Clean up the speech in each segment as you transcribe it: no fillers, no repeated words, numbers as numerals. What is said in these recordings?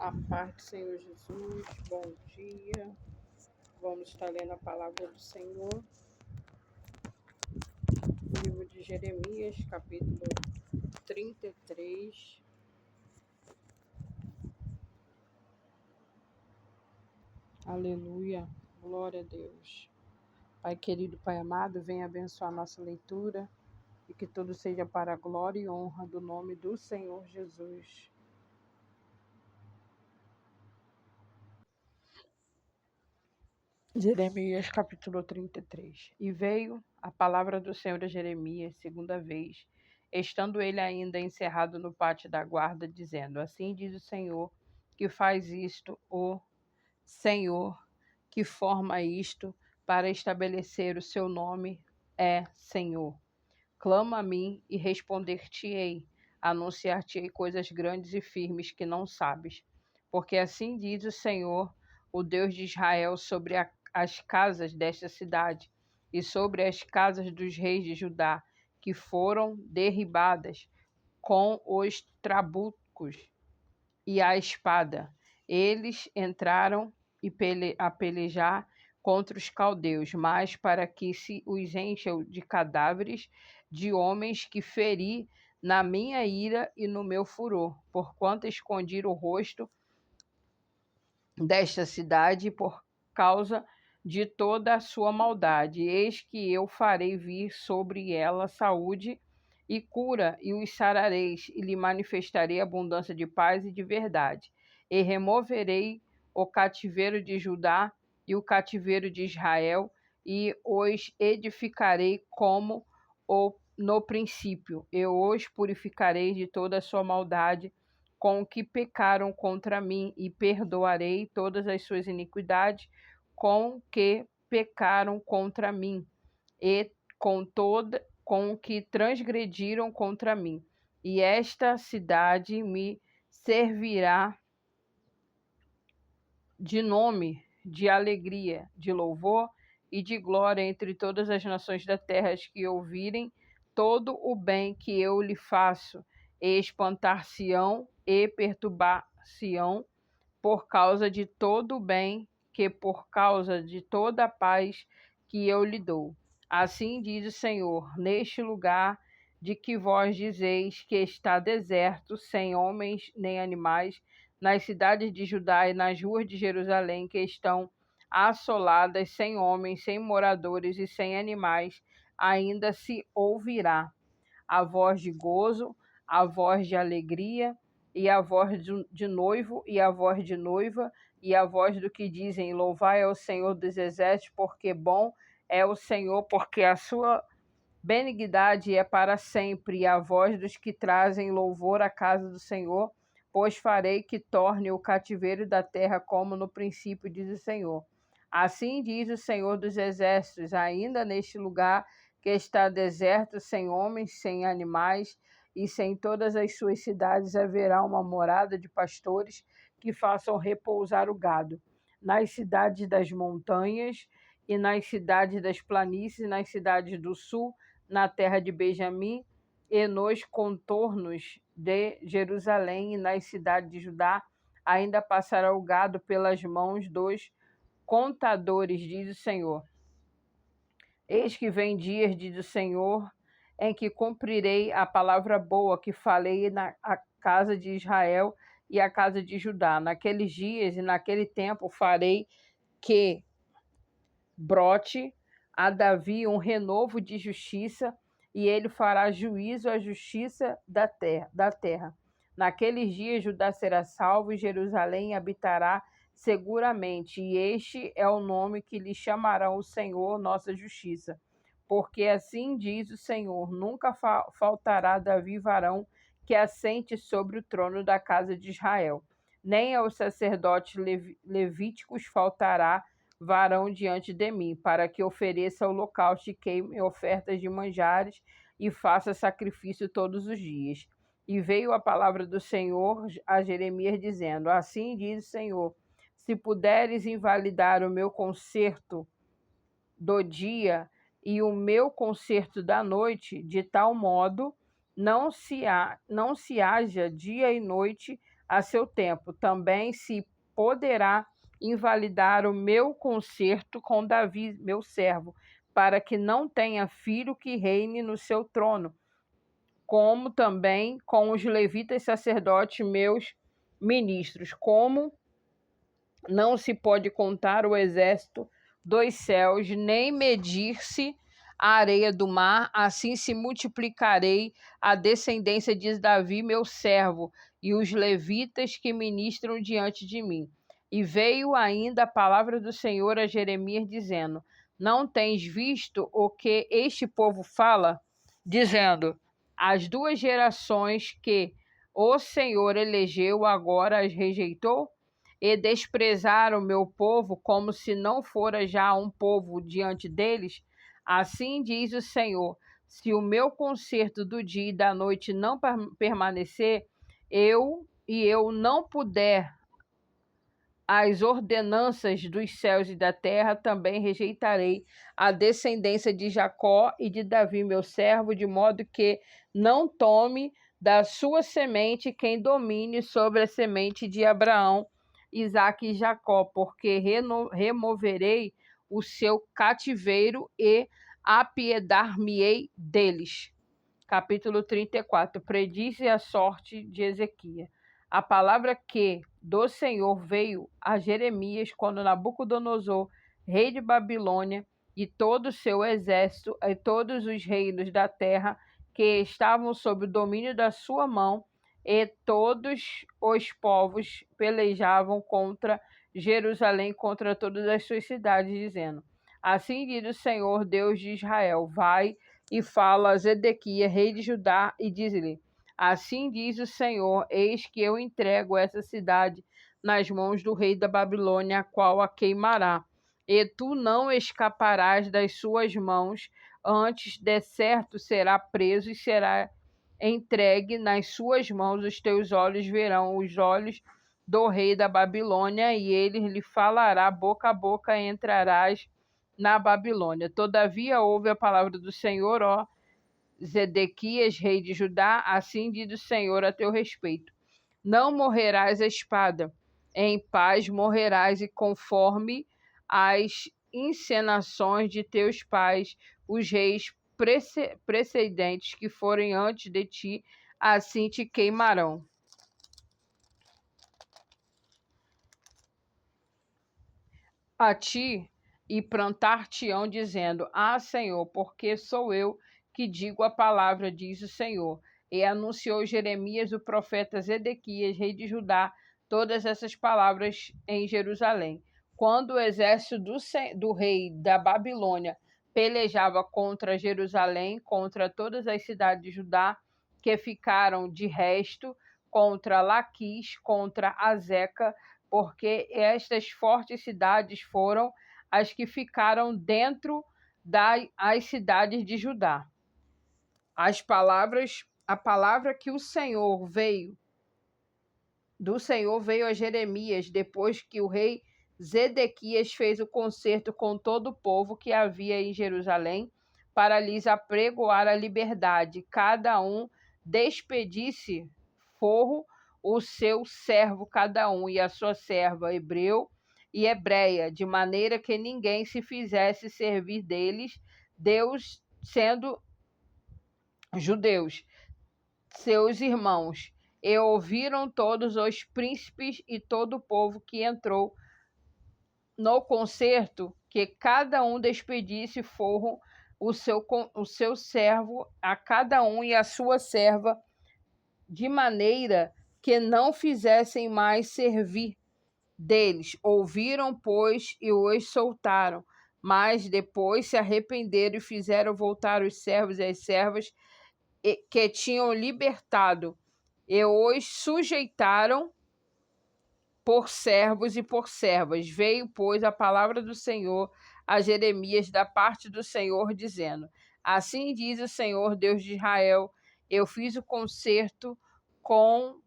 A paz do Senhor Jesus, bom dia. Vamos estar lendo a palavra do Senhor, no livro de Jeremias, capítulo 33. Aleluia, glória a Deus. Pai querido, Pai amado, venha abençoar a nossa leitura e que tudo seja para a glória e honra do nome do Senhor Jesus. Jeremias capítulo 33. E veio a palavra do Senhor a Jeremias segunda vez, estando ele ainda encerrado no pátio da guarda, dizendo: Assim diz o Senhor, que faz isto, o Senhor, que forma isto, para estabelecer o seu nome, é Senhor. Clama a mim e responder-te-ei, anunciar-te-ei coisas grandes e firmes que não sabes. Porque assim diz o Senhor, o Deus de Israel, sobre as casas desta cidade e sobre as casas dos reis de Judá, que foram derribadas com os trabucos e a espada. Eles entraram a pelejar contra os caldeus, mas para que se os encham de cadáveres de homens que feri na minha ira e no meu furor, porquanto escondi o rosto desta cidade por causa de toda a sua maldade. Eis que eu farei vir sobre ela saúde e cura, e os sarareis, e lhe manifestarei abundância de paz e de verdade. E removerei o cativeiro de Judá e o cativeiro de Israel, e os edificarei como no princípio. Eu os purificarei de toda a sua maldade com que pecaram contra mim, e perdoarei todas as suas iniquidades com que pecaram contra mim, e com que transgrediram contra mim. E esta cidade me servirá de nome, de alegria, de louvor e de glória entre todas as nações da terra que ouvirem todo o bem que eu lhe faço, e espantar-se-ão e perturbar-se-ão por causa de todo o bem que por causa de toda a paz que eu lhe dou. Assim diz o Senhor, neste lugar de que vós dizeis que está deserto, sem homens nem animais, nas cidades de Judá e nas ruas de Jerusalém, que estão assoladas, sem homens, sem moradores e sem animais, ainda se ouvirá a voz de gozo, a voz de alegria, e a voz de noivo, e a voz de noiva, e a voz do que dizem: Louvai ao Senhor dos exércitos, porque bom é o Senhor, porque a sua benignidade é para sempre, e a voz dos que trazem louvor à casa do Senhor, pois farei que torne o cativeiro da terra como no princípio, diz o Senhor. Assim diz o Senhor dos exércitos, ainda neste lugar que está deserto, sem homens, sem animais, e sem todas as suas cidades haverá uma morada de pastores que façam repousar o gado. Nas cidades das montanhas e nas cidades das planícies, nas cidades do sul, na terra de Benjamim e nos contornos de Jerusalém e nas cidades de Judá, ainda passará o gado pelas mãos dos contadores, diz o Senhor. Eis que vem dias, diz o Senhor, em que cumprirei a palavra boa que falei na casa de Israel e a casa de Judá. Naqueles dias e naquele tempo farei que brote a Davi um renovo de justiça, e ele fará juízo à justiça da terra. Naqueles dias Judá será salvo e Jerusalém habitará seguramente, e este é o nome que lhe chamarão o Senhor, nossa justiça. Porque assim diz o Senhor, nunca faltará a Davi varão que assente sobre o trono da casa de Israel. Nem aos sacerdotes levíticos faltará varão diante de mim, para que ofereça holocausto e queime ofertas de manjares e faça sacrifício todos os dias. E veio a palavra do Senhor a Jeremias, dizendo: Assim diz o Senhor, se puderes invalidar o meu concerto do dia e o meu concerto da noite, de tal modo não se haja dia e noite a seu tempo. Também se poderá invalidar o meu concerto com Davi, meu servo, para que não tenha filho que reine no seu trono, como também com os levitas sacerdotes, meus ministros, como não se pode contar o exército dos céus, nem medir-se a areia do mar, assim se multiplicarei a descendência de Davi, meu servo, e os levitas que ministram diante de mim. E veio ainda a palavra do Senhor a Jeremias, dizendo: Não tens visto o que este povo fala? Dizendo: As duas gerações que o Senhor elegeu agora as rejeitou? E desprezaram o meu povo como se não fora já um povo diante deles? Assim diz o Senhor: se o meu concerto do dia e da noite não permanecer, eu não puder as ordenanças dos céus e da terra, também rejeitarei a descendência de Jacó e de Davi, meu servo, de modo que não tome da sua semente quem domine sobre a semente de Abraão, Isaque e Jacó, porque removerei o seu cativeiro e apiedar-me-ei deles. Capítulo 34. Predize a sorte de Ezequias. A palavra que do Senhor veio a Jeremias quando Nabucodonosor, rei de Babilônia, e todo o seu exército, e todos os reinos da terra que estavam sob o domínio da sua mão, e todos os povos pelejavam contra Jerusalém, contra todas as suas cidades, dizendo: Assim diz o Senhor, Deus de Israel: Vai e fala a Zedequias, rei de Judá, e diz-lhe: Assim diz o Senhor: Eis que eu entrego essa cidade nas mãos do rei da Babilônia, a qual a queimará. E tu não escaparás das suas mãos, antes de certo será preso e será entregue nas suas mãos. Os teus olhos verão os olhos do rei da Babilônia, e ele lhe falará boca a boca, e entrarás na Babilônia. Todavia ouve a palavra do Senhor, ó Zedequias, rei de Judá, assim diz o Senhor a teu respeito: Não morrerás a espada, em paz morrerás, e conforme as encenações de teus pais, os reis precedentes que forem antes de ti, assim te queimarão. A ti e plantar-te-ão, dizendo: Senhor, porque sou eu que digo a palavra, diz o Senhor. E anunciou Jeremias, o profeta Zedequias, rei de Judá, todas essas palavras em Jerusalém. Quando o exército do rei da Babilônia pelejava contra Jerusalém, contra todas as cidades de Judá que ficaram de resto, contra Laquis, contra Azeca, porque estas fortes cidades foram as que ficaram dentro das cidades de Judá. A palavra que do Senhor veio a Jeremias, depois que o rei Zedequias fez o concerto com todo o povo que havia em Jerusalém, para lhes apregoar a liberdade, cada um despedisse forro o seu servo cada um, e a sua serva, hebreu e hebreia, de maneira que ninguém se fizesse servir deles, Deus sendo judeus, seus irmãos. E ouviram todos os príncipes e todo o povo que entrou no concerto, que cada um despedisse forro o seu servo a cada um, e a sua serva, de maneira que não fizessem mais servir deles. Ouviram, pois, e os soltaram. Mas depois se arrependeram e fizeram voltar os servos e as servas que tinham libertado, e os sujeitaram por servos e por servas. Veio, pois, a palavra do Senhor a Jeremias da parte do Senhor, dizendo: Assim diz o Senhor, Deus de Israel: Eu fiz o concerto com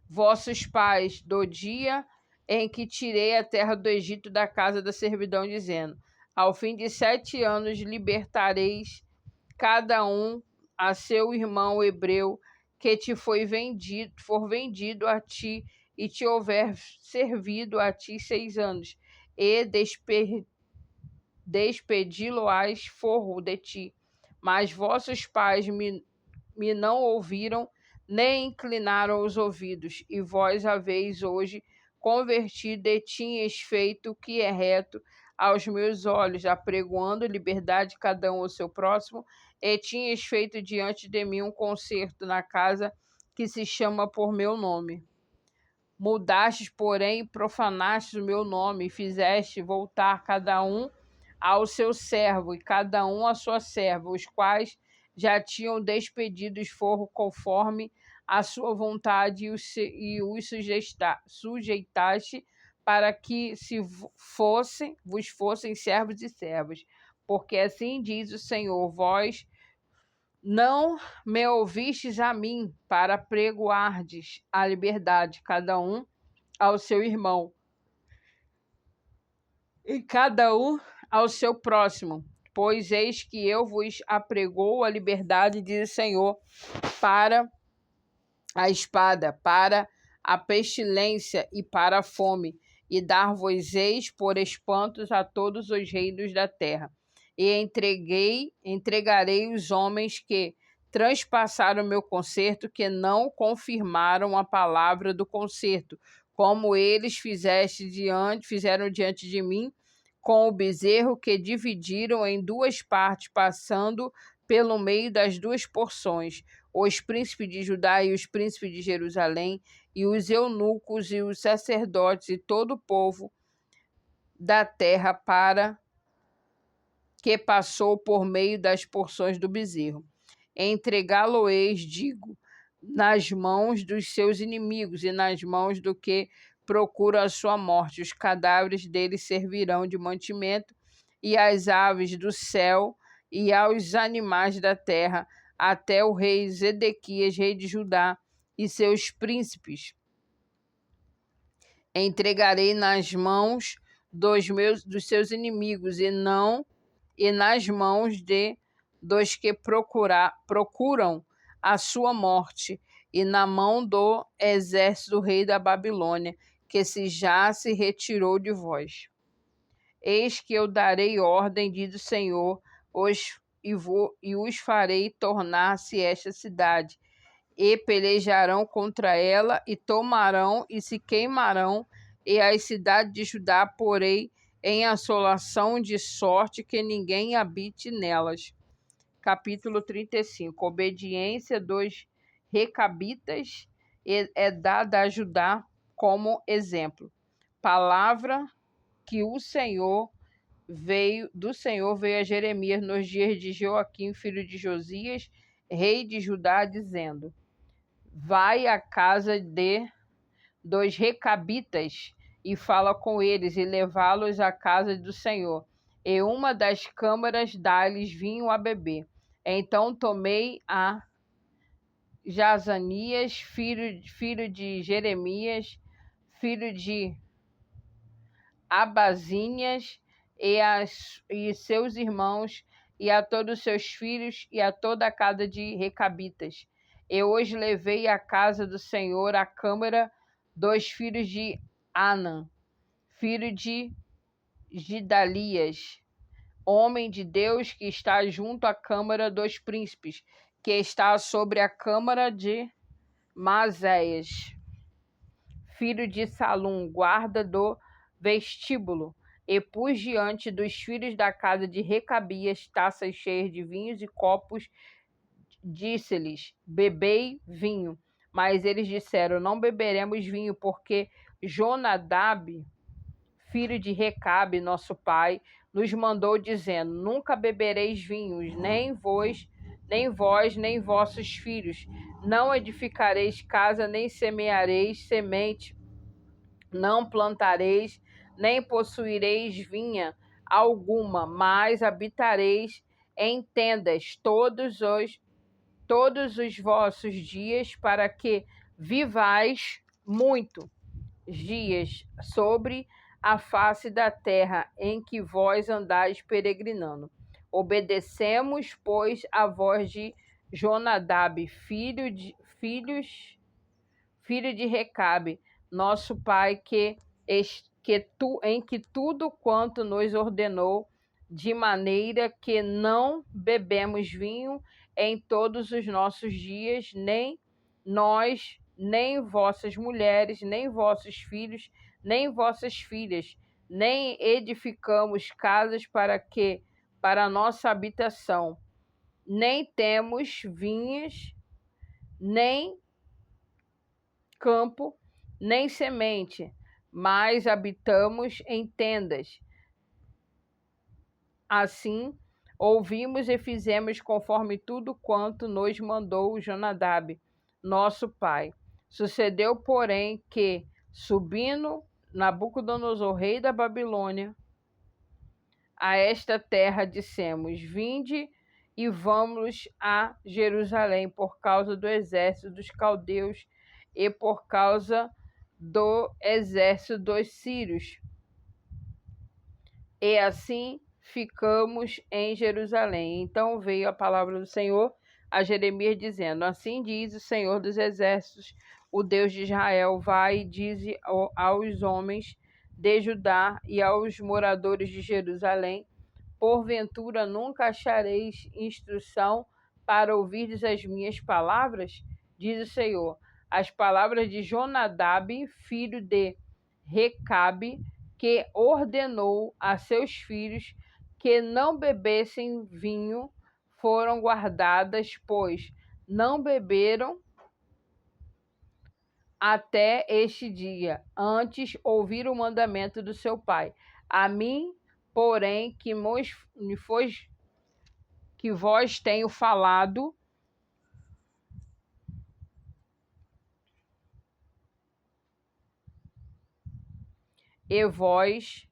vossos pais do dia em que tirei a terra do Egito da casa da servidão, dizendo: Ao fim de 7 anos libertareis cada um a seu irmão hebreu que te for vendido a ti e te houver servido a ti 6 anos, e despedi-lo-ás forro de ti. Mas vossos pais me não ouviram, nem inclinaram os ouvidos, e vós haveis hoje convertido e tinhas feito o que é reto aos meus olhos, apregoando liberdade cada um ao seu próximo, e tinhas feito diante de mim um concerto na casa que se chama por meu nome. Mudastes, porém, e profanastes o meu nome, e fizeste voltar cada um ao seu servo, e cada um à sua serva, os quais já tinham despedido esforro conforme a sua vontade, e os sujeitaste para que vos fossem servos e servas. Porque assim diz o Senhor, vós não me ouvistes a mim para pregoardes a liberdade, cada um ao seu irmão, e cada um ao seu próximo. Pois eis que eu vos apregou a liberdade, diz o Senhor, para a espada, para a pestilência e para a fome, e dar-vos-eis por espantos a todos os reinos da terra. E entregarei os homens que transpassaram o meu concerto, que não confirmaram a palavra do concerto, como eles fizeram diante de mim, com o bezerro que dividiram em 2 partes, passando pelo meio das 2 porções, os príncipes de Judá e os príncipes de Jerusalém, e os eunucos e os sacerdotes e todo o povo da terra, para que passou por meio das porções do bezerro. Entregá-lo-eis, digo, nas mãos dos seus inimigos e nas mãos do que procura a sua morte. Os cadáveres deles servirão de mantimento, e às aves do céu e aos animais da terra, até o rei Zedequias, rei de Judá, e seus príncipes. Entregarei nas mãos dos seus inimigos, e nas mãos dos que procuram a sua morte, e na mão do exército do rei da Babilônia, que já se retirou de vós. Eis que eu darei ordem, diz o Senhor, e os farei tornar-se esta cidade, e pelejarão contra ela, e tomarão, e se queimarão, e as cidades de Judá porei em assolação, de sorte que ninguém habite nelas. Capítulo 35. Obediência dos recabitas é dada a Judá como exemplo. Palavra que do Senhor veio a Jeremias nos dias de Joaquim, filho de Josias, rei de Judá, dizendo: vai à casa dos recabitas e fala com eles, e levá-los à casa do Senhor. E uma das câmaras dá-lhes vinho a beber. Então tomei a Jazanias, filho de Jeremias, filho de Abazínias, e seus irmãos, e a todos os seus filhos, e a toda a casa de recabitas. Eu hoje levei à casa do Senhor a câmara dos filhos de Anã, filho de Gidalias, homem de Deus, que está junto à câmara dos príncipes, que está sobre a câmara de Maséias, filho de Salum, guarda do vestíbulo. E pus diante dos filhos da casa de Recabias taças cheias de vinhos e copos. Disse-lhes: bebei vinho. Mas eles disseram: não beberemos vinho, porque Jonadab, filho de Recabe, nosso pai, nos mandou, dizendo: nunca bebereis vinhos, nem vós, nem vossos filhos. Não edificareis casa, nem semeareis semente, não plantareis, nem possuireis vinha alguma, mas habitareis em tendas todos os vossos dias, para que vivais muitos dias sobre a face da terra em que vós andais peregrinando. Obedecemos, pois, a voz de Jonadab, filho de Recabe, nosso pai, em que tudo quanto nos ordenou, de maneira que não bebemos vinho em todos os nossos dias, nem nós, nem vossas mulheres, nem vossos filhos, nem vossas filhas, nem edificamos casas para nossa habitação, nem temos vinhas, nem campo, nem semente, mas habitamos em tendas. Assim, ouvimos e fizemos conforme tudo quanto nos mandou Jonadab, nosso pai. Sucedeu, porém, que, subindo Nabucodonosor, rei da Babilônia, a esta terra, dissemos: vinde e vamos a Jerusalém por causa do exército dos caldeus e por causa do exército dos sírios. E assim ficamos em Jerusalém. Então veio a palavra do Senhor a Jeremias, dizendo: assim diz o Senhor dos exércitos, o Deus de Israel: vai e dize aos homens de Judá e aos moradores de Jerusalém: porventura nunca achareis instrução para ouvirdes as minhas palavras? Diz o Senhor: as palavras de Jonadab, filho de Recabe, que ordenou a seus filhos que não bebessem vinho, foram guardadas, pois não beberam até este dia, antes ouvir o mandamento do seu pai. A mim, porém, que vós tenho falado, e vós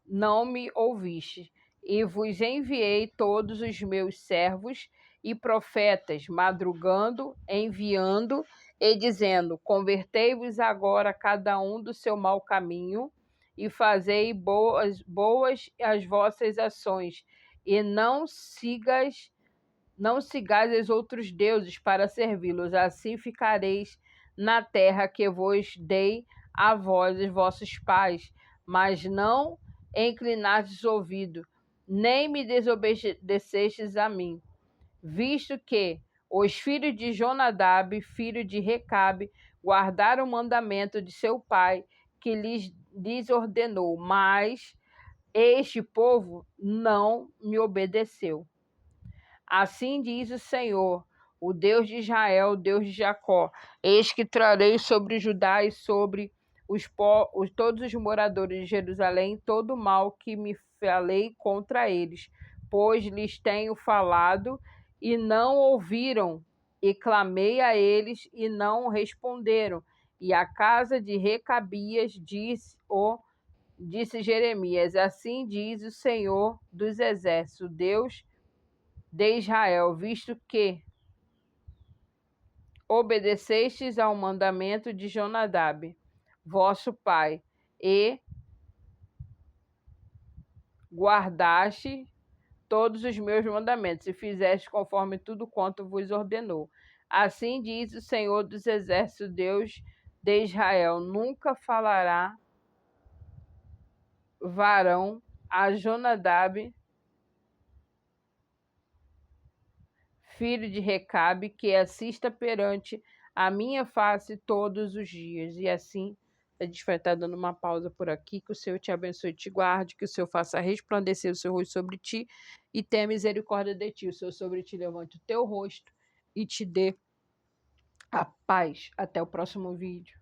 não me ouviste. E vos enviei todos os meus servos e profetas, madrugando, enviando e dizendo: convertei-vos agora cada um do seu mau caminho e fazei boas as vossas ações, e não sigais os outros deuses para servi-los. Assim ficareis na terra que vos dei a vós e vossos pais, mas não inclinastes o ouvido, nem me desobedecestes a mim, visto que os filhos de Jonadab, filho de Recabe, guardaram o mandamento de seu pai, que lhes ordenou, mas este povo não me obedeceu. Assim diz o Senhor, o Deus de Israel, o Deus de Jacó: eis que trarei sobre Judá e sobre todos os moradores de Jerusalém todo o mal que me falei contra eles, pois lhes tenho falado e não ouviram, e clamei a eles e não responderam. E a casa de Recabias disse Jeremias: assim diz o Senhor dos exércitos, Deus de Israel, visto que obedecestes ao mandamento de Jonadab, vosso pai, e guardaste todos os meus mandamentos, e fizeste conforme tudo quanto vos ordenou. Assim diz o Senhor dos exércitos, Deus de Israel: nunca falará varão a Jonadab, filho de Recabe, que assista perante a minha face todos os dias. E assim, a gente vai estar dando uma pausa por aqui. Que o Senhor te abençoe e te guarde, que o Senhor faça resplandecer o seu rosto sobre ti e tenha misericórdia de ti. O Senhor sobre ti levante o teu rosto e te dê a paz. Até o próximo vídeo.